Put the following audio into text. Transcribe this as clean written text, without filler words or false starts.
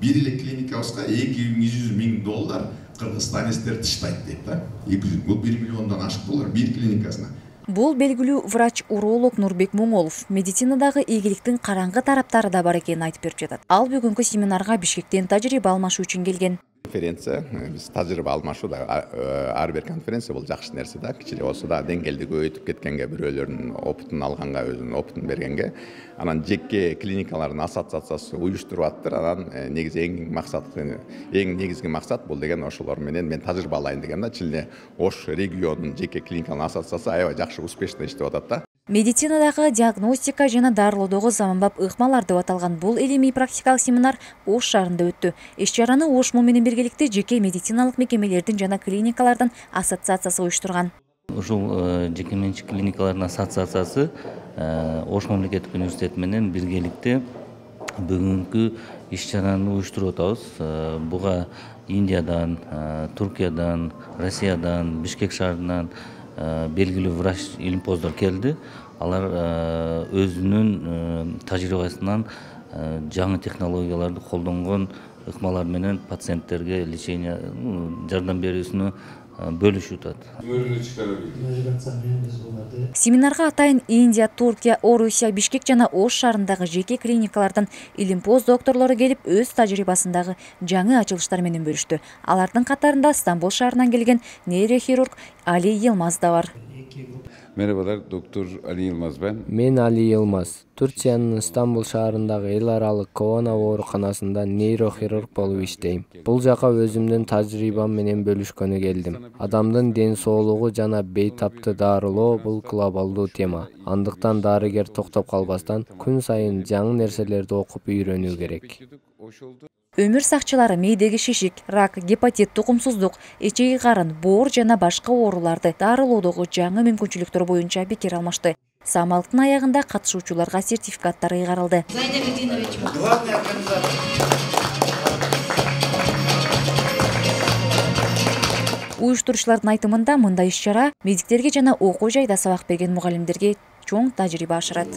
Bir эле клиникабызга $200.000 Кыргызстан эстер тыштайт дейт да. 200, бул 1 миллиондон ашык доллар bir клиникасына. Бул белгилүү врач-уролог Нурбек Муңолов медицинадагы ийгиликтин караңгы тараптары да бар экенин айтып берип жатат. Ал бүгүнкү семинарга Бишкектен тажрыйба алмашуу үчүн келген. Конференция, biz тажрыйба алмашуу да ар бир конференция бул жакшы нерсе да, кичине болсо да деңгээлди көбөйтүп кеткенге, бирөөлөрдүн опытын алганга, өзүнүн опытын бергенге, анан жеке клиникалардын ассоциациясы уюштуруп аттыр. Анан негизи эң негизги максат бул деген ошолор менен мен тажрыйба алайын деген да. Чилде Ош регионунун жеке клиникалардын ассоциациясы аябай жакшы успешно иштеп атат да. Медицинадагы диагностика жана дарылоодогу заманбап ыкмалар деп аталган бул илимий практикалык семинар Ош шаарында өттү. Иш-чараны Ошмо менен биргеликте жеке медициналык мекемелердин жана клиникалардын ассоциациясы уюштурган. Ушул жеке менчик клиникалардын ассоциациясы Ош мамлекеттик университети менен биргеликте бүгүнкү иш-чараны уюштуруп атабыз. Буга Индиядан, Туркиядан, Россиядан, Бишкек шаарынан белгилүү врач илимпоздор келди. Алар өзүнүн тажрыйбасынан жаңы технологияларды колдонгон ыкмалар менен пациенттерге лечение жардам берүүсүнө бөлүшүп атат. Семинарга атайын Индия, Туркия, Орусия, Бишкек жана Ош шаарындагы жеке клиникалардын илимпоз докторлору келип, өз тажрыйбасындагы жаңы ачылыштар менен бөлүштү. Алардын катарында Стамбул шаарынан келген нейрохирург Али Йылмаз да бар. Merhabalar, Doktor Ali Yılmaz ben. Мен Али Йылмаз. Турциянын Стамбул шаарындагы эл аралык Кована ооруканасында нейрохирург болуп иштейм. Бул жака өзүмдүн тажрыйбам менен бөлүшкөнү келдим. Адамдын ден соолугу жана бейтапты дарылоо бул глобалдуу тема. Андыктан дарыгер токтоп калбастан күн сайын жаңы нерселерди окуп үйрөнүү керек. Өмүр сакчылары мээдеги шишик, рак, гепатит, тукумсуздук, эчеги карын, боор жана башка ооруларды дарылоодогу жаңы мүмкүнчүлүктөр боюнча пикир алмашты. Самалдын аягында катышуучуларга сертификаттар ыйгарылды. Уюштурушчулардын айтымында мындай иш-чара медиктерге жана окуу жайда сабак берген мугалимдерге чоң тажрыйба ашырат.